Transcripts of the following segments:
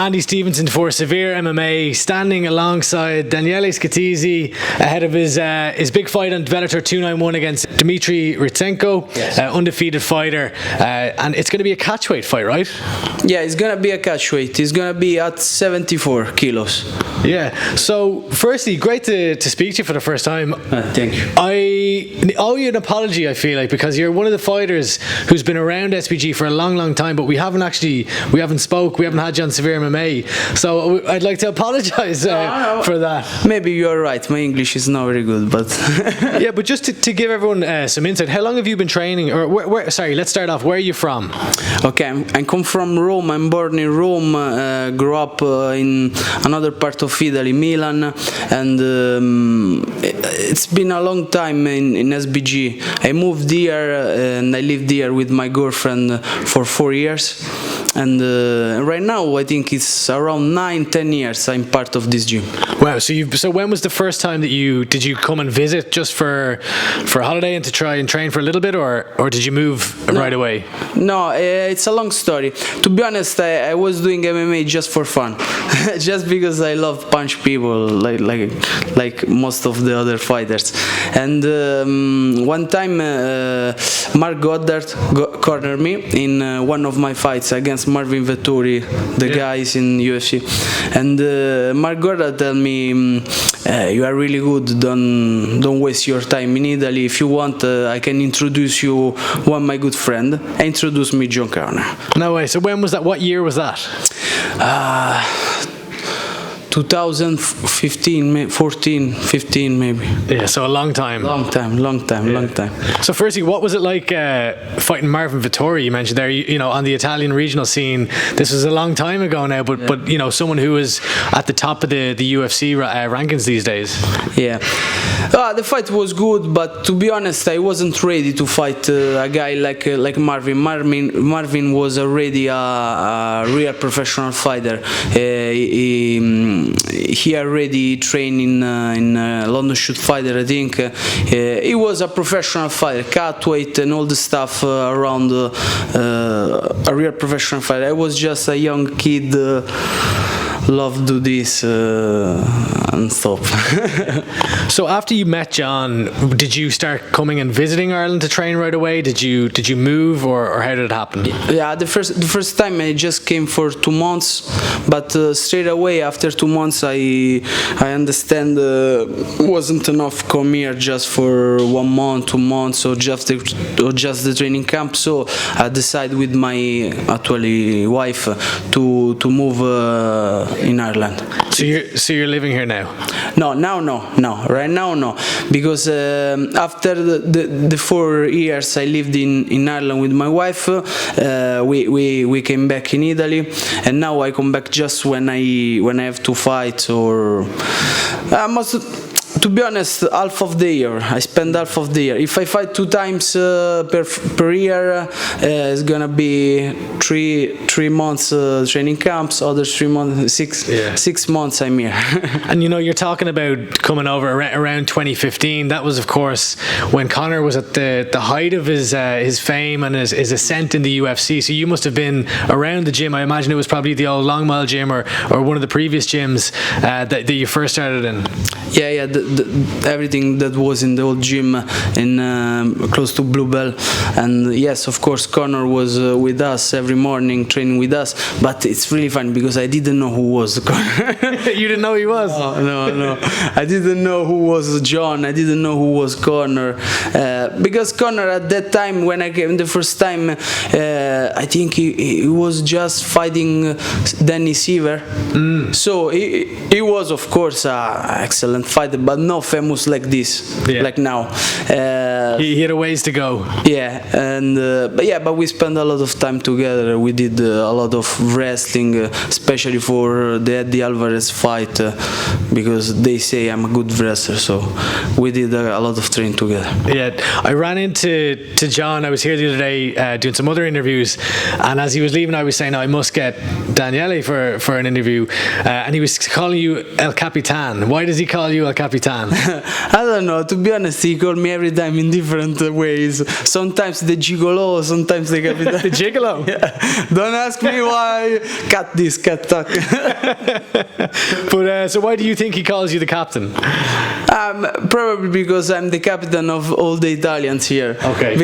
Andy Stevenson for SevereMMA, standing alongside Daniele Scatizzi ahead of his big fight on Bellator 291 against Dmytrii Hrytsenko, yes. Undefeated fighter, and it's going to be a catchweight fight, right? Yeah, it's going to be a catchweight. It's going to be at 74 kilos. Yeah, so firstly, great to speak to you for the first time. Thank you. I owe you an apology, I feel like, because you're one of the fighters who's been around SBG for a long time, but we haven't had you on SevereMMA, so I'd like to apologise for that. Maybe you're right, my English is not very good, but yeah, but just to give everyone some insight, how long have you been training, or sorry, let's start off, where are you from? Okay, I come from Rome. I'm born in Rome, grew up in another part of Italy, Milan, and it's been a long time in SBG. I moved here and I lived here with my girlfriend for 4 years, and right now I think it's around 9-10 years I'm part of this gym. Wow, so when was the first time that did you come and visit just for a holiday and to try and train for a little bit, or did you move right away? No, it's a long story. To be honest, I was doing MMA just for fun, just because I love punch people like most of the other fighters. And one time Mark Goddard cornered me in one of my fights against Marvin Vettori, the guys in UFC, and Mark Goddard told me, you are really good, don't waste your time in Italy. If you want, I can introduce you one my good friend. I introduced me John Connor. No way. So when was that? What year was that? 2015, 14, 15 maybe. Yeah, so a long time. Long time. So firstly, what was it like fighting Marvin Vettori? You mentioned there, you know, on the Italian regional scene. This was a long time ago now, but you know, someone who was at the top of the UFC rankings these days. Yeah, the fight was good, but to be honest, I wasn't ready to fight a guy like Marvin. Marvin was already a real professional fighter. He already trained in London Shoot Fighter, I think. He was a professional fighter, catweight and all the stuff around a real professional fighter. I was just a young kid, love do this and stop. So after you met John, did you start coming and visiting Ireland to train right away? Did you move, or how did it happen? Yeah, the first time I just came for 2 months, but straight away after 2 months I understand wasn't enough come here just for 1 month, 2 months, or just the training camp. So I decided with my actually wife to move in Ireland. So you're living here now? No. Right now, no. Because after the 4 years I lived in Ireland with my wife, we came back in Italy, and now I come back just when I have to fight, or to be honest, half of the year. I spend half of the year. If I fight 2 times per year, it's gonna be three months training camps, other 3 months, 6 months I'm here. And you know, you're talking about coming over around 2015. That was, of course, when Conor was at the height of his fame and his ascent in the UFC. So you must have been around the gym. I imagine it was probably the old Long Mile gym or one of the previous gyms that you first started in. Yeah. Everything that was in the old gym in close to Bluebell, and yes, of course, Conor was with us every morning, training with us. But it's really fun because I didn't know who was Conor. You didn't know he was? No. I didn't know who was John. I didn't know who was Conor, because Conor at that time when I came the first time, I think he was just fighting Danny Sever. So he was, of course, an excellent fighter, but not famous like this, like now. He had a ways to go. Yeah, and but we spent a lot of time together. We did a lot of wrestling, especially for the Eddie Alvarez fight. because they say I'm a good wrestler. So we did a lot of training together. Yeah, I ran into John. I was here the other day doing some other interviews, and as he was leaving, I was saying I must get Daniele for an interview, and he was calling you El Capitan. Why does he call you El Capitan? I don't know. To be honest, he called me every time in different ways. Sometimes the gigolo, sometimes the Capitan. The gigolo? Yeah. Don't ask me why. Cut this, cut talk. But so why do you think he calls you the captain? Probably because I'm the captain of all the Italians here. Okay.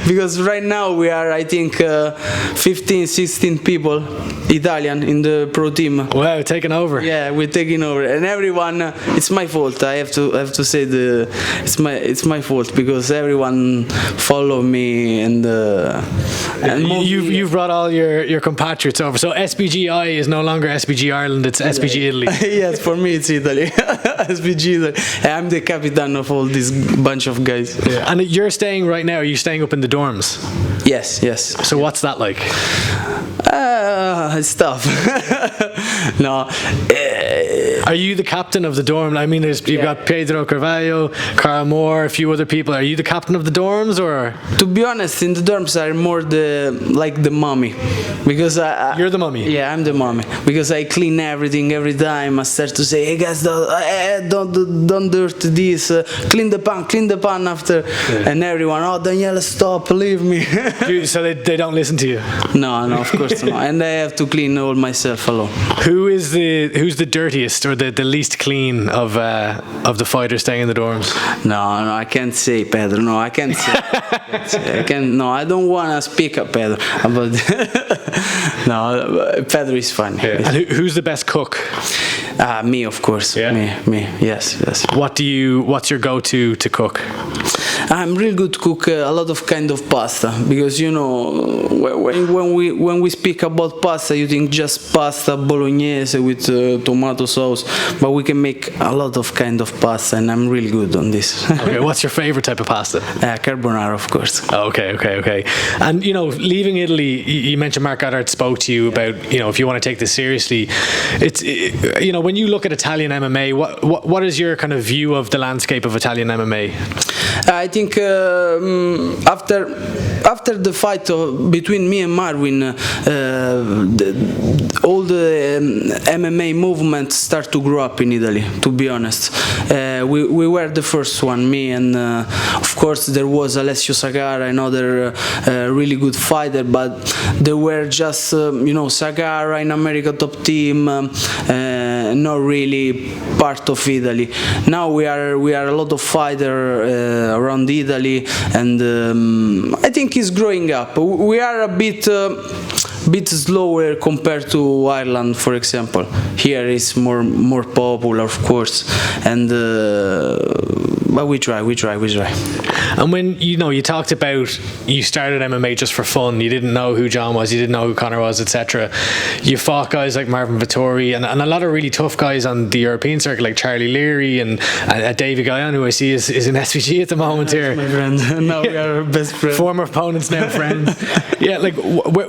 Because right now we are, I think, 15, 16 people Italian in the pro team. Wow, taking over. Yeah, we're taking over, and everyone. It's my fault. I have to say it's my fault because everyone follow me and you've brought all your compatriots over. So SBGI is no longer SBG Ireland. It's SBG Italy. Yes, for me it's Italy. SBG Italy. I'm the captain of all this bunch of guys. Yeah. And you're staying right now. Are you staying up in the dorms? Yes. So what's that like? It's tough. No. Are you the captain of the dorm? I mean, you've got Pedro Carvalho, Carl Moore, a few other people. Are you the captain of the dorms, or? To be honest, in the dorms I'm more the mommy, because You're the mummy. Yeah, I'm the mommy because I clean everything every time. I start to say, "Hey guys, don't dirt this. Clean the pan after," and everyone, "Oh, Daniele, stop, leave me." So they don't listen to you. No, of course not. And I have to clean all myself alone. Who's the dirtiest or the least clean of the fighters staying in the dorms? No, I can't say Pedro. No, I can't say. I can't. No, I don't want to speak up Pedro. But no, Pedro is fine. Yeah. And who's the best cook? Me, of course. Yeah. Me. Yes. What's your go-to to cook? I'm really good to cook a lot of kind of pasta because when we speak about pasta, you think just pasta bolognese with tomato sauce, but we can make a lot of kind of pasta, and I'm really good on this. Okay, what's your favorite type of pasta? Carbonara, of course. Okay. And leaving Italy, you mentioned Mark Goddard spoke to you about if you want to take this seriously. It's when you look at Italian MMA, what is your kind of view of the landscape of Italian MMA? I think after the fight between me and Marvin, all the MMA movement start to grow up in Italy. To be honest, we were the first one, me and of course there was Alessio Sagara, another really good fighter, but they were just Sagara in America top team, not really part of Italy. Now we are a lot of fighters around Italy, and I think it's growing up. We are a bit slower compared to Ireland, for example. Here is more popular, of course, and but we try. And when you talked about you started MMA just for fun, you didn't know who John was, you didn't know who Conor was, etc. You fought guys like Marvin Vettori and a lot of really tough guys on the European circuit like Charlie Leary and David Guyon, who I see is in SBG at the moment here. My friend. Now we are best friends. Former opponents, now friends. Yeah, like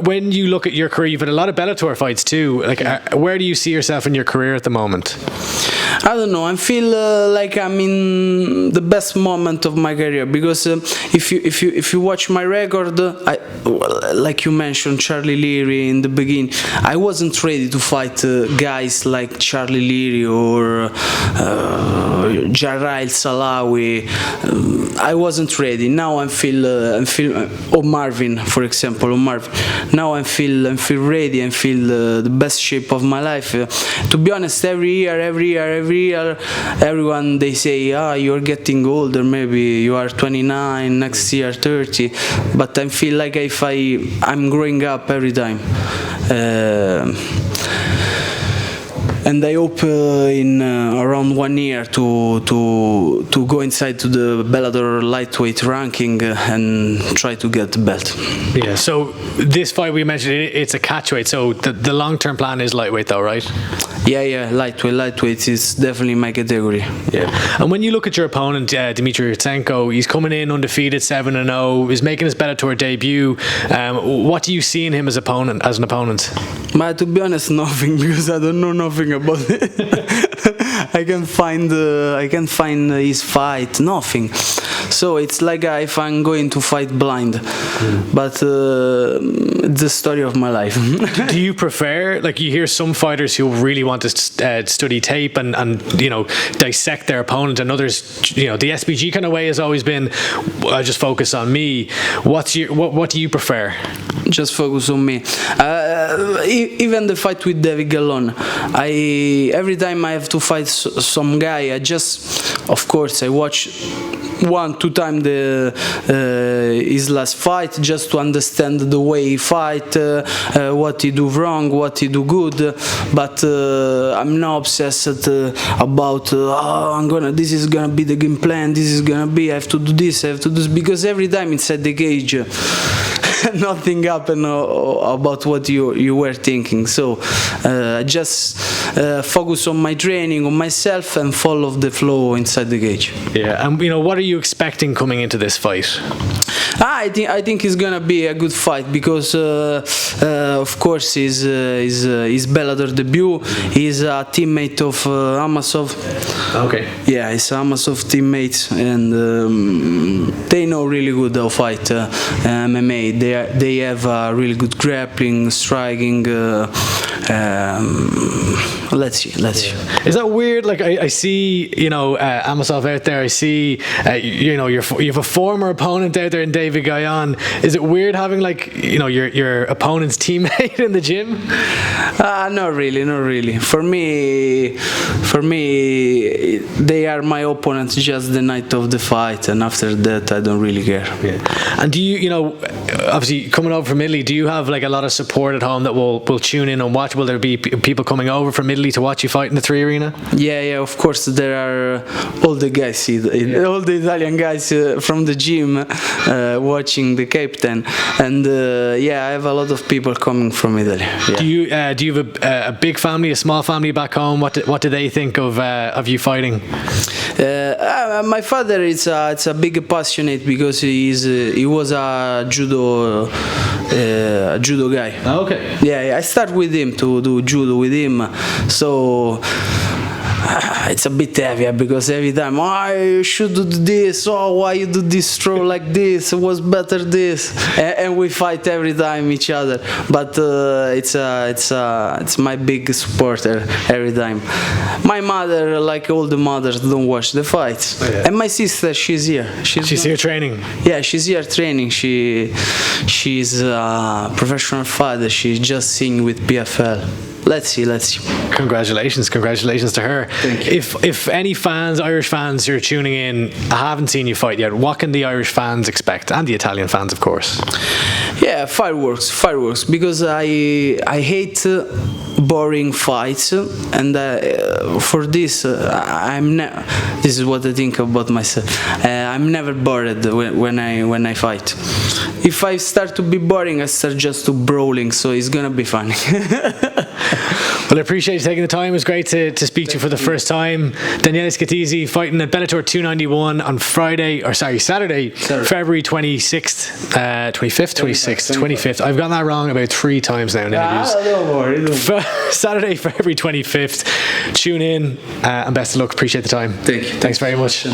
when you look at your career, you've had a lot of Bellator fights too. Like, where do you see yourself in your career at the moment? I don't know. I feel like I'm in the best moment of my career because if you watch my record, like you mentioned Charlie Leary in the beginning, I wasn't ready to fight guys like Charlie Leary or Jarail Salawi. I wasn't ready. Now I feel or Marvin, for example, Now I feel ready and feel the best shape of my life. To be honest, every year, everyone they say, you're getting older. Maybe you are 29, next year 30. But I feel like I'm growing up every time. And I hope in around 1 year to go inside to the Bellator lightweight ranking and try to get the belt. Yeah. So this fight we mentioned, it's a catchweight. So the long-term plan is lightweight, though, right? Yeah. Lightweight is definitely my category. Yeah. And when you look at your opponent, Dmytrii Hrytsenko, he's coming in undefeated, 7-0. He's making his Bellator debut. What do you see in him as an opponent? To be honest, nothing, because I don't know nothing about it. I can find his fight, nothing. So it's like if I'm going to fight blind, but it's the story of my life. Do you prefer, like, you hear some fighters who really want to study tape and dissect their opponent, and others, the SBG kind of way has always been, I just focus on me. What do you prefer? Just focus on me. Even the fight with David Gallon, every time I have to fight some guy, of course I watch 1-2 times his last fight, just to understand the way he fight, what he do wrong, what he do good. But I'm not obsessed about this is gonna be the game plan, this is gonna be, I have to do this, because every time inside the cage nothing happened about what you were thinking. So just focus on my training, on myself, and follow the flow inside the cage. Yeah, and what are you expecting coming into this fight? I think it's gonna be a good fight, because of course he's Bellator debut. He's a teammate of Amasov. Okay. Yeah, he's Amasov teammates, and they know really good how fight MMA. They have really good grappling, striking. Let's see. Is that weird? Like, I see, Amasov out there. I see, you have a former opponent out there in David Gayan. Is it weird having, like, your opponent's teammate in the gym? Not really. For me, they are my opponents just the night of the fight, and after that, I don't really care. Yeah. And do you, obviously coming over from Italy, do you have like a lot of support at home that will tune in and watch? Will there be people coming over from Italy to watch you fight in the 3 Arena? Yeah, of course there are all the guys, all the Italian guys from the gym watching the captain, and I have a lot of people coming from Italy. Yeah. Do you have a big family, a small family back home? What do they think of you fighting? My father is a big passionate, because he was a judo guy. Okay. Yeah, I start with him to do judo with him, so it's a bit heavier, because every time, you should do this, why you do this throw like this, it was better this, and we fight every time each other. But it's my big supporter every time. My mother, like all the mothers, don't watch the fights. Oh, yeah. And my sister, she's here. She's here training. Yeah, she's here training. She's a professional fighter. She's just singing with PFL. Let's see. Congratulations to her. Thank you. If any Irish fans who are tuning in, haven't seen you fight yet, what can the Irish fans expect, and the Italian fans, of course? Yeah, fireworks, because I hate boring fights, and for this this is what I think about myself. I'm never bored when I fight. If I start to be boring, I start just to brawling, so it's gonna be funny. Well, I appreciate you taking the time. It was great to speak to you for the first time. Daniele Scatizzi fighting at Bellator 291 on Saturday, February 26th, 25th. I've gotten that wrong about 3 times now in interviews. Don't worry. Saturday, February 25th. Tune in, and best of luck. Appreciate the time. Thank you. Thanks very much.